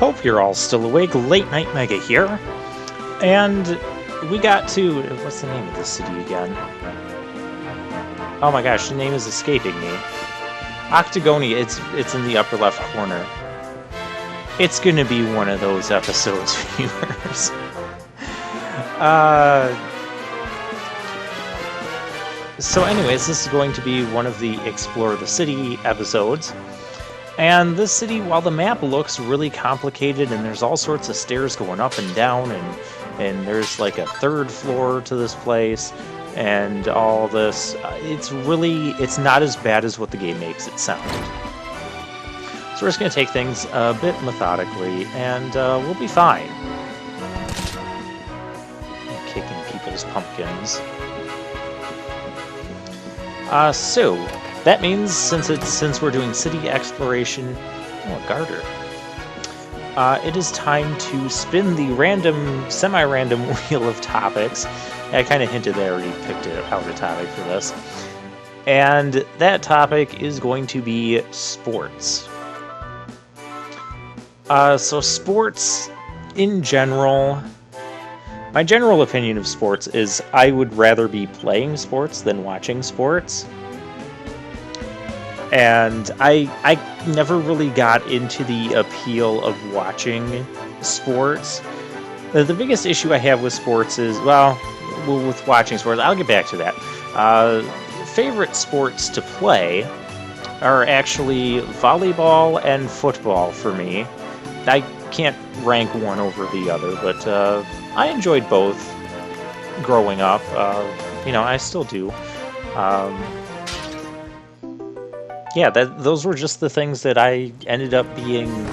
Hope you're all still awake. Late Night Mega here. And we got to... What's the name of this city again? Oh my gosh, the name is escaping me. Octagonia, it's in the upper left corner. It's gonna be one of those episodes, viewers. So anyways, this is going to be one of the Explore the City episodes. And this city, while the map looks really complicated and there's all sorts of stairs going up and down and there's like a third floor to this place and all this, it's not as bad as what the game makes it sound. So we're just going to take things a bit methodically and we'll be fine. Kicking people's pumpkins. So that means since we're doing city exploration, a garter. It is time to spin the semi-random wheel of topics. I kind of hinted that I already picked out a topic for this, and that topic is going to be sports. So sports in general. My general opinion of sports is I would rather be playing sports than watching sports. And I never really got into the appeal of watching sports. The biggest issue I have with sports is, with watching sports, I'll get back to that. Favorite sports to play are actually volleyball and football for me. I can't rank one over the other, but I enjoyed both growing up. I still do. Those were just the things that I ended up being,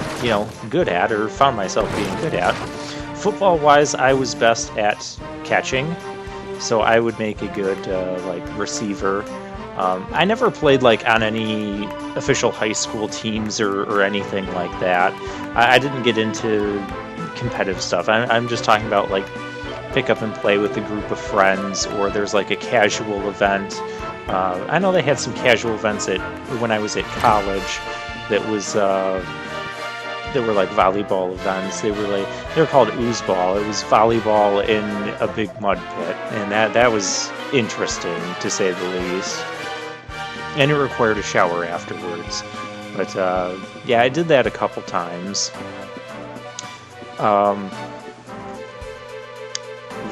good at, or found myself being good at. Football-wise, I was best at catching, so I would make a good, receiver. I never played, on any official high school teams or anything like that. I didn't get into competitive stuff. I'm just talking about, pick up and play with a group of friends, or there's, a casual event. I know they had some casual events when I was at college that were like volleyball events. They were called oozeball. It was volleyball in a big mud pit, and that was interesting to say the least. And it required a shower afterwards. But I did that a couple times.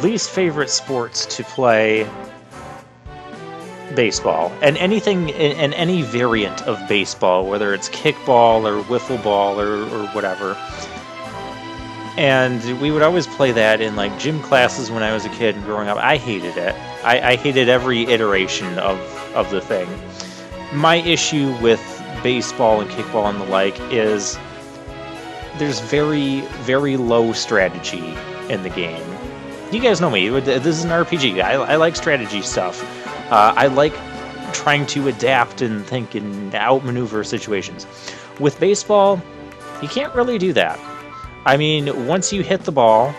Least favorite sports to play. Baseball, and anything in any variant of baseball, whether it's kickball or wiffle ball or whatever. And we would always play that in gym classes when I was a kid and growing up. I hated it. I hated every iteration of the thing. My issue with baseball and kickball and the like is there's very, very low strategy in the game. You guys know me. This is an RPG. I like strategy stuff. I like trying to adapt and think and outmaneuver situations. With baseball, you can't really do that. I mean, once you hit the ball,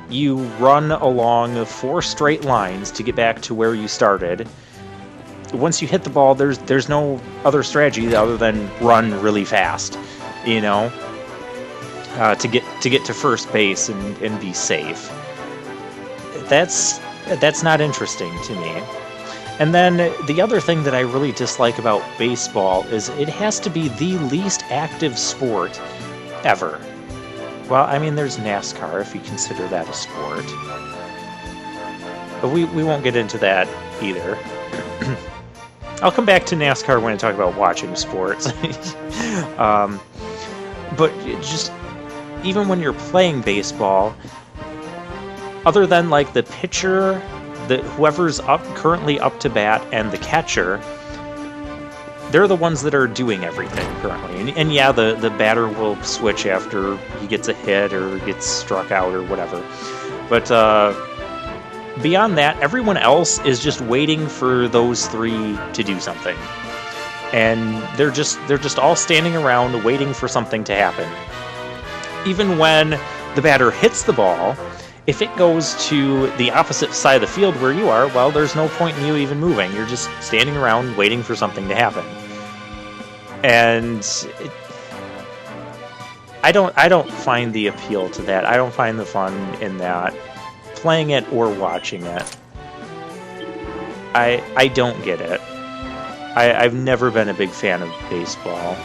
you run along 4 straight lines to get back to where you started. Once you hit the ball, there's no other strategy other than run really fast, to get to first base and be safe. That's not interesting to me. And then the other thing that I really dislike about baseball is it has to be the least active sport ever. Well, I mean, there's NASCAR, if you consider that a sport. But we won't get into that either. I'll come back to NASCAR when I talk about watching sports. But just, even when you're playing baseball, other than the pitcher, whoever's currently up to bat, and the catcher, they're the ones that are doing everything currently. And the batter will switch after he gets a hit or gets struck out or whatever. But beyond that, everyone else is just waiting for those 3 to do something. And they're just all standing around waiting for something to happen. Even when the batter hits the ball, if it goes to the opposite side of the field where you are, well, there's no point in you even moving. You're just standing around waiting for something to happen. And I don't find the appeal to that. I don't find the fun in that, playing it or watching it. I don't get it. I've never been a big fan of baseball.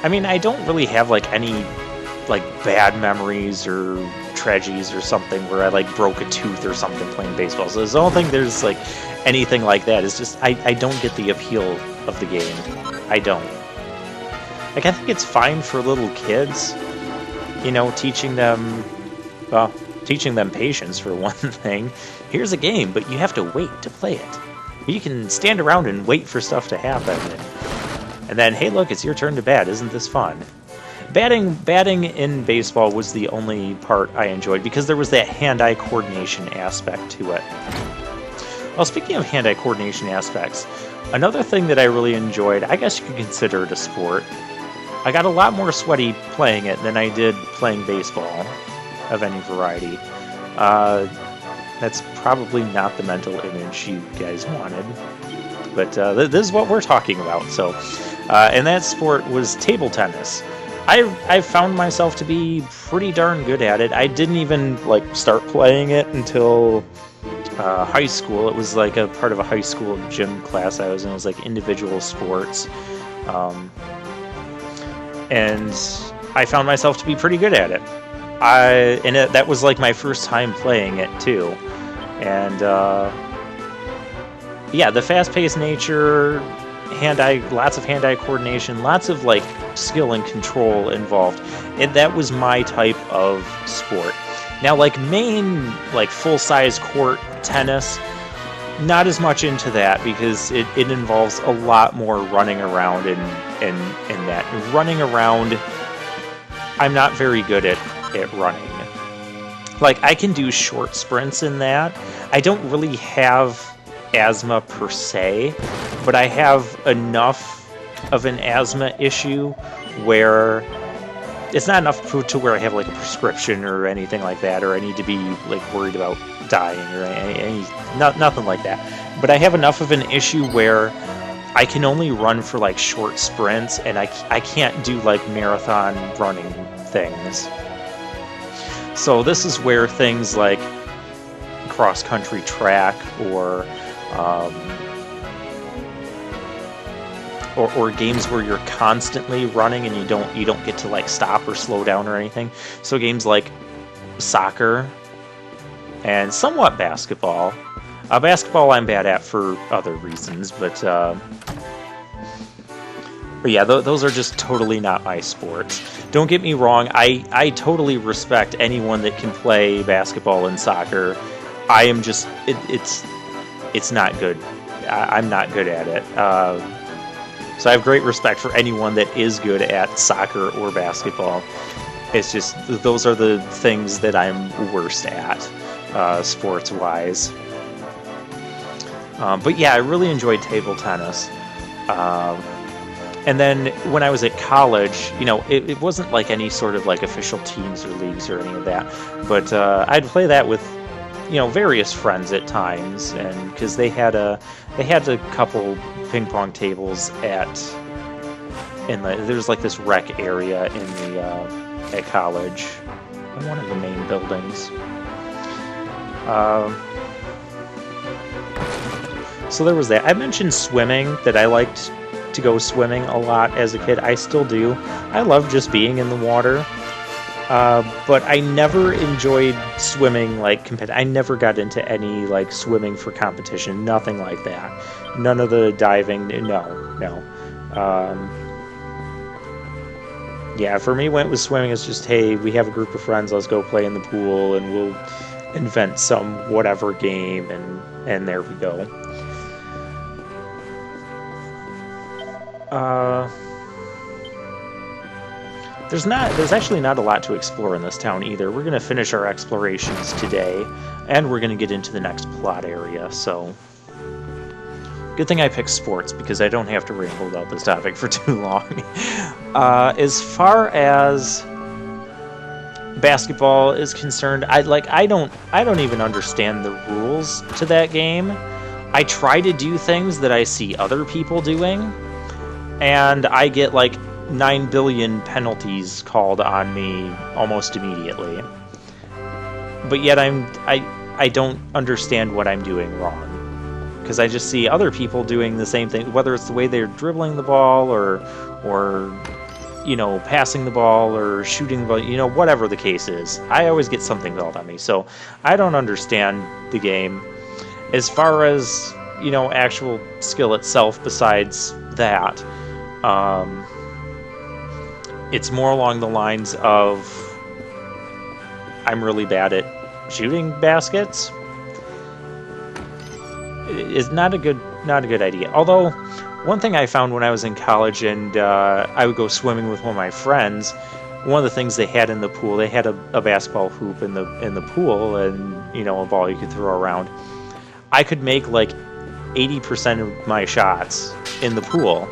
I mean, I don't really have like any like bad memories or tragedies or something where I like broke a tooth or something playing baseball. So I don't think there's like anything like that. It's just I don't get the appeal of the game. I don't. Like, I think it's fine for little kids, you know, teaching them patience for one thing. Here's a game, but you have to wait to play it. You can stand around and wait for stuff to happen. And then, hey, look, it's your turn to bat. Isn't this fun? Batting in baseball was the only part I enjoyed because there was that hand-eye coordination aspect to it. Well, speaking of hand-eye coordination aspects, another thing that I really enjoyed, I guess you could consider it a sport. I got a lot more sweaty playing it than I did playing baseball of any variety. That's probably not the mental image you guys wanted, but this is what we're talking about. So, and that sport was table tennis. I found myself to be pretty darn good at it. I didn't even like start playing it until high school. It was like a part of a high school gym class I was in. It was like individual sports. And I found myself to be pretty good at it. That was like my first time playing it too. And yeah, the fast-paced nature, lots of hand-eye coordination, lots of like skill and control involved. And that was my type of sport. Now, like main, like full-size court tennis, not as much into that because it involves a lot more running around and that. Running around, I'm not very good at running. Like, I can do short sprints in that. I don't really have asthma per se, but I have enough of an asthma issue where it's not enough to where I have like a prescription or anything like that, or I need to be like worried about dying or nothing like that. But I have enough of an issue where I can only run for like short sprints, and I can't do like marathon running things. So this is where things like cross-country track or games where you're constantly running and you don't get to like stop or slow down or anything. So games like soccer and somewhat basketball. Basketball I'm bad at for other reasons, but yeah, those are just totally not my sports. Don't get me wrong, I totally respect anyone that can play basketball and soccer. I am just, it's not good. I'm not good at it. So I have great respect for anyone that is good at soccer or basketball. It's just, those are the things that I'm worst at, sports-wise. But yeah, I really enjoyed table tennis. And then when I was at college, you know, it wasn't like any sort of like official teams or leagues or any of that. But I'd play that with, you know, various friends at times, and because they had a couple ping pong tables there's like this rec area in the at college, in one of the main buildings. So there was that. I mentioned swimming, that I liked to go swimming a lot as a kid. I still do. I love just being in the water. But I never enjoyed swimming like I never got into any like swimming for competition. Nothing like that. None of the diving. No. Yeah, for me, when it was swimming, it's just, hey, we have a group of friends. Let's go play in the pool, and we'll invent some whatever game, and there we go. There's actually not a lot to explore in this town either. We're going to finish our explorations today, and we're going to get into the next plot area, so good thing I picked sports, because I don't have to ramble about this topic for too long. As far as basketball is concerned, I don't even understand the rules to that game. I try to do things that I see other people doing, and I get like 9 billion penalties called on me almost immediately. But yet I don't understand what I'm doing wrong, because I just see other people doing the same thing, whether it's the way they're dribbling the ball or passing the ball or shooting the ball, whatever the case is. I always get something called on me, so I don't understand the game. As far as, actual skill itself, besides that, it's more along the lines of I'm really bad at shooting baskets. Is not a good idea. Although, one thing I found when I was in college and I would go swimming with one of my friends, one of the things they had in the pool, they had a basketball hoop in the pool, and a ball you could throw around. I could make like 80% of my shots in the pool,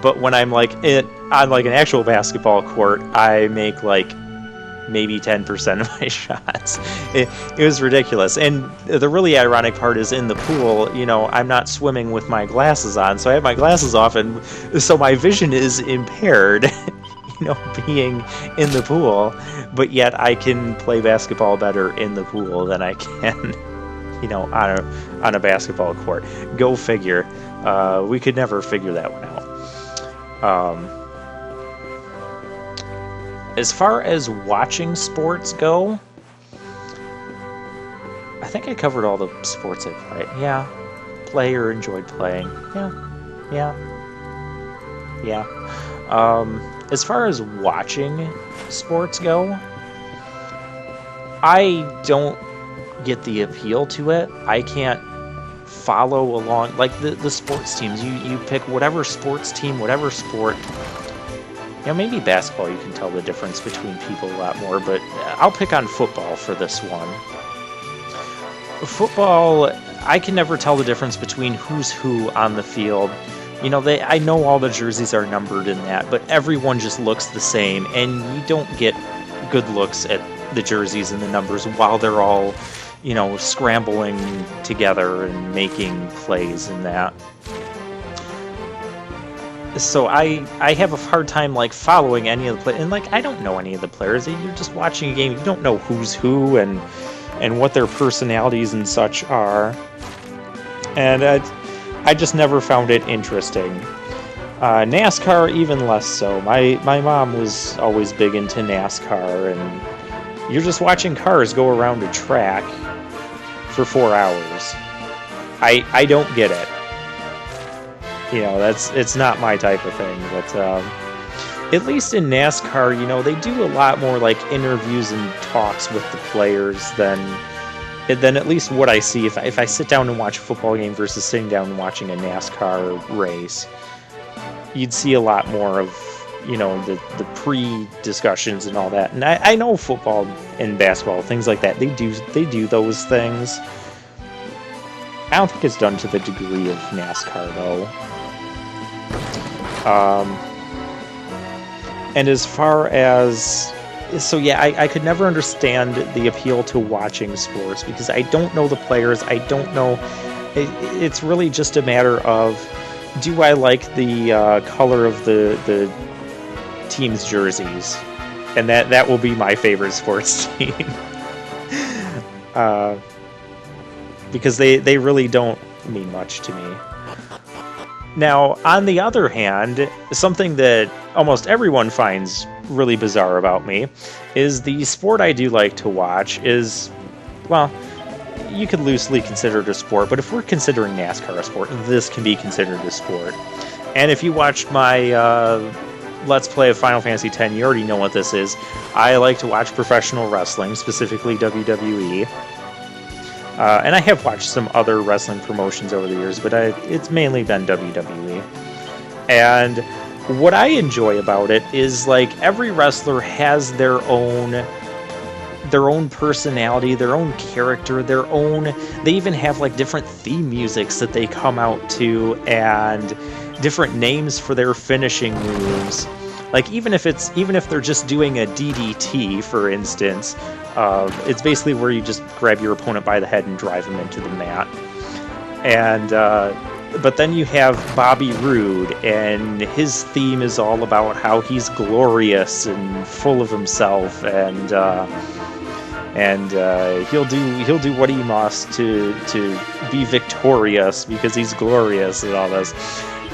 but when I'm like on like an actual basketball court, I make like maybe 10% of my shots. It was ridiculous. And the really ironic part is, in the pool, I'm not swimming with my glasses on, so I have my glasses off, and so my vision is impaired, being in the pool, but yet I can play basketball better in the pool than I can, on a basketball court. Go figure. We could never figure that one out. As far as watching sports go, I think I covered all the sports I played. Yeah. Play or enjoyed playing. Yeah. As far as watching sports go, I don't get the appeal to it. I can't follow along. Like the sports teams, you pick whatever sports team, whatever sport. Maybe basketball you can tell the difference between people a lot more, but I'll pick on football for this one. Football, I can never tell the difference between who's who on the field. I know all the jerseys are numbered in that, but everyone just looks the same, and you don't get good looks at the jerseys and the numbers while they're all, scrambling together and making plays and that. So I have a hard time following any of the players, and I don't know any of the players. You're just watching a game. You don't know who's who and what their personalities and such are. And I just never found it interesting. NASCAR, even less so. My mom was always big into NASCAR, and you're just watching cars go around a track for 4 hours. I don't get it. It's not my type of thing, but at least in NASCAR, they do a lot more interviews and talks with the players than at least what I see if I sit down and watch a football game versus sitting down and watching a NASCAR race. You'd see a lot more of the pre-discussions and all that. And I know football and basketball, things like that, they do those things. I don't think it's done to the degree of NASCAR though. And as far as... So yeah, I could never understand the appeal to watching sports because I don't know the players. I don't know... It's really just a matter of, do I like the color of the team's jerseys? And that will be my favorite sports team. Because they really don't mean much to me. Now, on the other hand, something that almost everyone finds really bizarre about me is the sport I do like to watch is, well, you could loosely consider it a sport, but if we're considering NASCAR a sport, this can be considered a sport. And if you watched my Let's Play of Final Fantasy X, you already know what this is. I like to watch professional wrestling, specifically WWE. And I have watched some other wrestling promotions over the years, but it's mainly been WWE. And what I enjoy about it is every wrestler has their own personality, their own character, they even have different theme musics that they come out to and different names for their finishing moves. Even if they're just doing a DDT, for instance, it's basically where you just grab your opponent by the head and drive him into the mat. And but then you have Bobby Roode, and his theme is all about how he's glorious and full of himself, and he'll do what he must to be victorious because he's glorious and all this.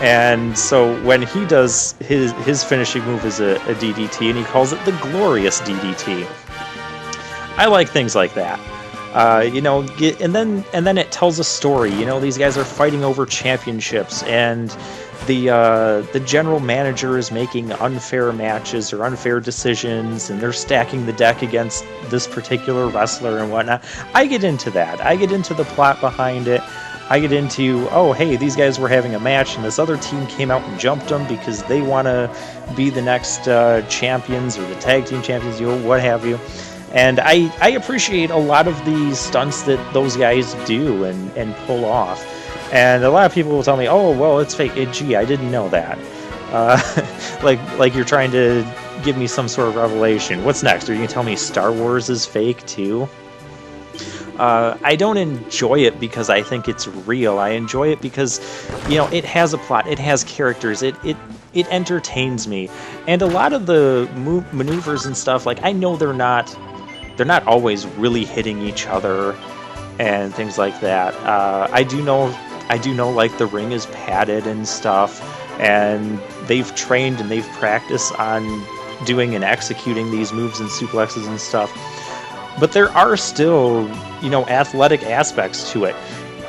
And so when he does his finishing move is a DDT, and he calls it the Glorious DDT. I like things like that. And then it tells a story. These guys are fighting over championships, and the general manager is making unfair matches or unfair decisions, and they're stacking the deck against this particular wrestler and whatnot. I get into that. I get into the plot behind it. I get into, oh, hey, these guys were having a match, and this other team came out and jumped them because they want to be the next champions or the tag team champions, what have you. And I appreciate a lot of the stunts that those guys do and pull off. And a lot of people will tell me, oh, well, it's fake. Gee, I didn't know that. Like you're trying to give me some sort of revelation. What's next? Are you going to tell me Star Wars is fake too? I don't enjoy it because I think it's real. I enjoy it because, it has a plot. It has characters. It entertains me. And a lot of the maneuvers and stuff, like, I know they're not always really hitting each other and things like that. I do know like the ring is padded and stuff, and they've trained and they've practiced on doing and executing these moves and suplexes and stuff. But there are still, athletic aspects to it.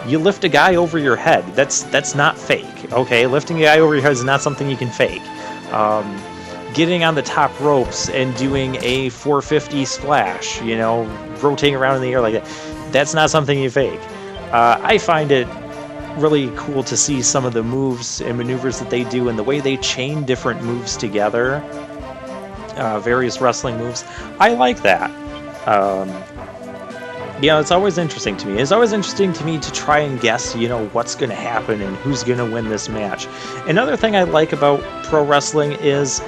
You lift a guy over your head. That's not fake, okay? Lifting a guy over your head is not something you can fake. Getting on the top ropes and doing a 450 splash, rotating around in the air like that, that's not something you fake. I find it really cool to see some of the moves and maneuvers that they do and the way they chain different moves together, various wrestling moves. I like that. It's always interesting to me. It's always interesting to me to try and guess, what's going to happen and who's going to win this match. Another thing I like about pro wrestling is,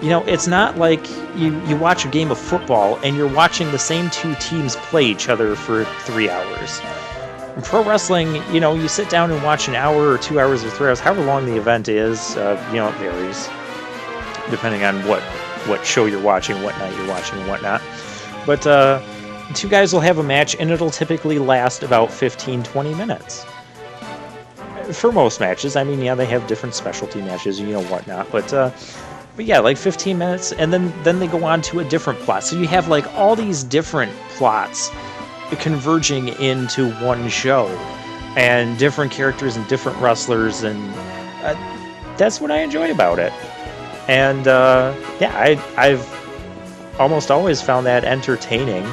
it's not like you watch a game of football and you're watching the same two teams play each other for 3 hours. In pro wrestling, you sit down and watch an hour or 2 hours or 3 hours, however long the event is. It varies depending on what show you're watching, what night you're watching, and whatnot. But two guys will have a match, and it'll typically last about 15-20 minutes. For most matches. I mean, they have different specialty matches, whatnot. But yeah, like 15 minutes, and then they go on to a different plot. So you have like all these different plots converging into one show, and different characters and different wrestlers, and that's what I enjoy about it. And I've almost always found that entertaining.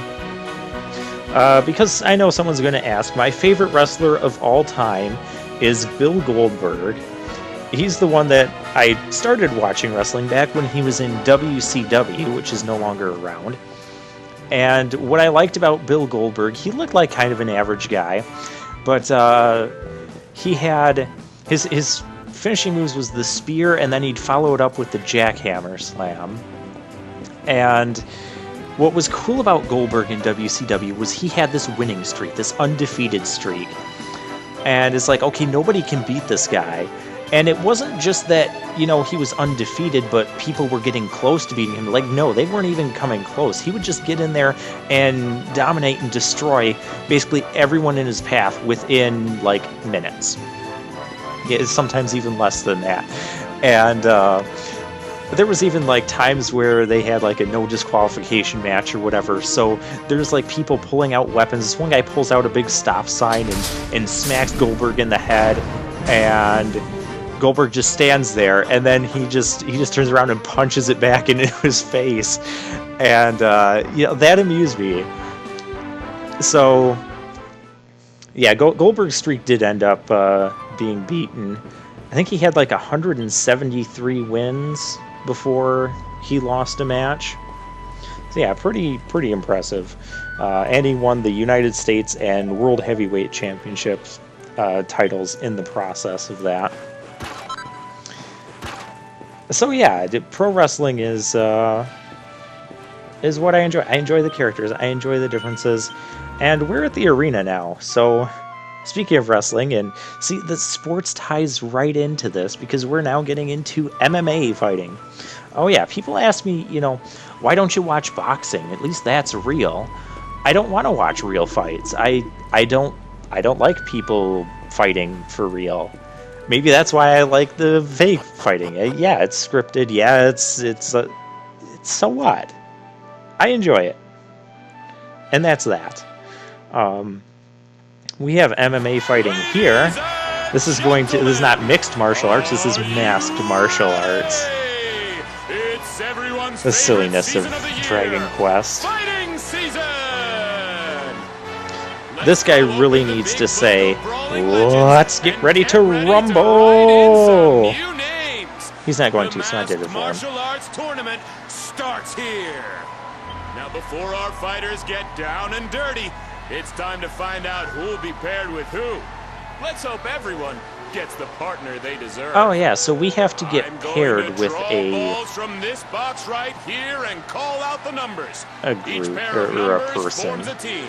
Because I know someone's going to ask, my favorite wrestler of all time is Bill Goldberg. He's the one that I started watching wrestling back when he was in WCW, which is no longer around. And what I liked about Bill Goldberg, he looked like kind of an average guy, but he had his finishing moves was the spear, and then he'd follow it up with the jackhammer slam. And what was cool about Goldberg in WCW was he had this winning streak, this undefeated streak. And it's like, okay, nobody can beat this guy. And it wasn't just that, he was undefeated, but people were getting close to beating him. Like, no, they weren't even coming close. He would just get in there and dominate and destroy basically everyone in his path within, like, minutes. Yeah, sometimes even less than that. And there was even, like, times where they had, like, a no disqualification match or whatever. So there's, like, people pulling out weapons. This one guy pulls out a big stop sign and smacks Goldberg in the head. And Goldberg just stands there, and then he just turns around and punches it back into his face, and that amused me. So yeah, Goldberg's streak did end up being beaten. I think he had like 173 wins before he lost a match. So yeah, pretty impressive. And he won the United States and World Heavyweight Championships titles in the process of that. So yeah, pro wrestling is what I enjoy. I enjoy the characters. I enjoy the differences. And we're at the arena now, so Speaking of wrestling, and see, the sports ties right into this because we're now getting into MMA fighting. Oh yeah, people ask me, why don't you watch boxing? At least that's real. I don't want to watch real fights. I don't like people fighting for real. Maybe that's why I like the fake fighting. Yeah, it's scripted. Yeah, it's so what? I enjoy it, and that's that. We have MMA fighting here. This is not mixed martial arts. This is masked martial arts. The silliness of Dragon Quest. This guy really needs to say, "Let's get ready to rumble." He's not going to, so I did it for him. Martial arts tournament starts here. Now, before our fighters get down and dirty, it's time to find out who'll be paired with who. Let's hope everyone gets the partner they deserve. Oh yeah, so we have to get paired with balls from this box right here and call out the numbers. a Each group pair of or a numbers person. forms a team.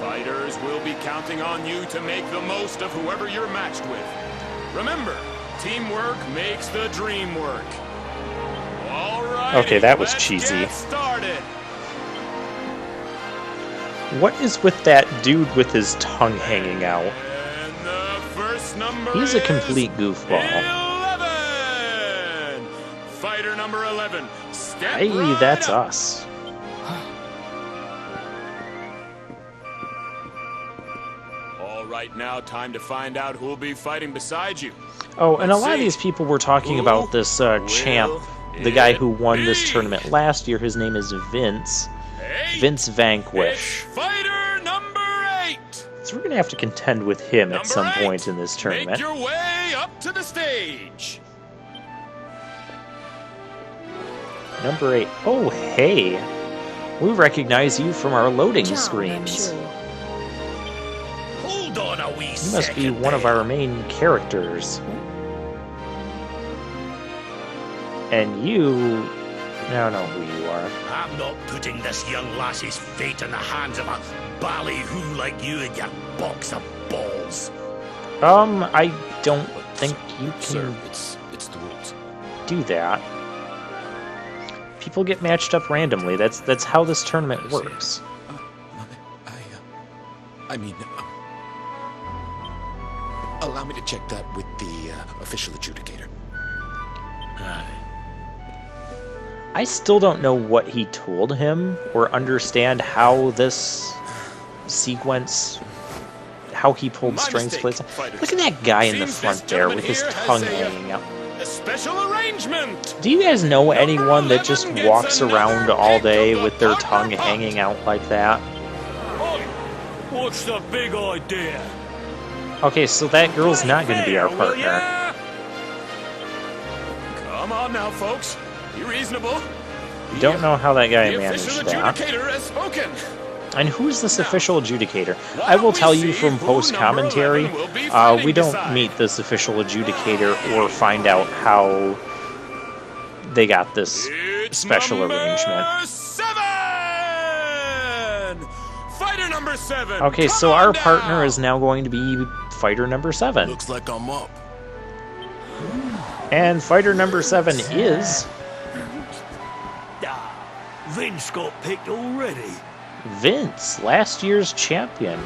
Fighters will be counting on you to make the most of whoever you're matched with. Remember, teamwork makes the dream work. All right. Okay, that was cheesy. Get started. What is with that dude with his tongue hanging out? And the first number He's a is complete goofball. 11. Fighter number 11. Step Hey, right that's up. us. All right, now time to find out who'll be fighting beside you. Oh, and a Let's lot of see. these people were talking Who about this champ, the guy who won this be? tournament last year. His name is Vince. Hey, Vince Vanquish. it's fighter number 8. So we're going to have to contend with him at Number some 8. point in this Make tournament. your way up to the stage. Number 8. Oh, hey. We recognize you from our loading John, I'm screens. sure. Hold on a wee You must be second one of there. our main characters. And you... I don't know who you are. I'm not putting this young lassie's fate in the hands of a ballyhoo like you and your box of balls. I don't think you Sir, can it's the rules. do that. People get matched up randomly. That's how this tournament works. I mean, allow me to check that with the official adjudicator. I still don't know what he told him or understand how this sequence, how he pulled My strings mistake, plays. fighters. Look at that guy in the Seems front this there with his gentleman here tongue has hanging out. A special arrangement. Do you guys know anyone that just 11 gets walks around another all kick day of the with their partner tongue pot. hanging out like that? What's the big idea? Okay, so that girl's not going to be our Fair, will partner. ya? Come on now, folks. Be reasonable. Don't know how that guy The official managed that. adjudicator has spoken. And who's this official adjudicator? I will tell you from post-commentary, we don't meet this official adjudicator or find out how they got this It's special number arrangement. 7. Fighter number 7. Okay, Come so on our down. partner is now going to be fighter number 7. Looks like I'm up. And fighter number 7 is Vince got picked already. Vince, last year's champion.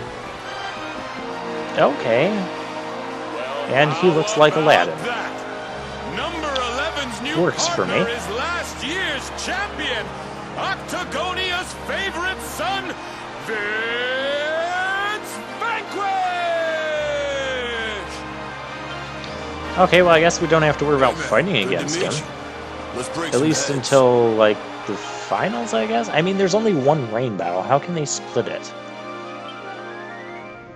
Okay. Well, And he looks like how Aladdin. about that? Number 11's new Works for partner me. is last year's champion, Octagonia's favorite son, Vince Vanquish. Okay, well, I guess we don't have to worry about fighting Good to against meet him. you. Let's break At some least heads. until, like, the finals, I guess? I mean, there's only one rain battle. How can they split it?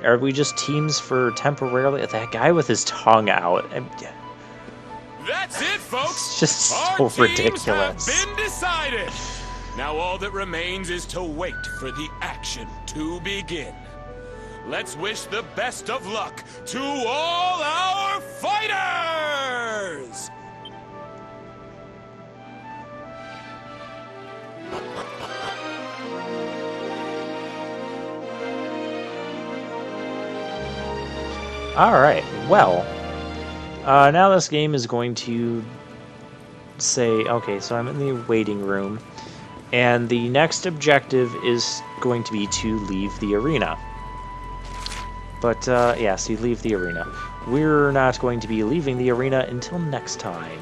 Are we just teams for temporarily? That guy with his tongue out. That's it, folks. It's just Our so teams ridiculous. have been decided. Now all that remains is to wait for the action to begin. Let's wish the best of luck to all our fighters! Alright, well, now this game is going to say, okay, so I'm in the waiting room, and the next objective is going to be to leave the arena. But, yeah, so you leave the arena. We're not going to be leaving the arena until next time.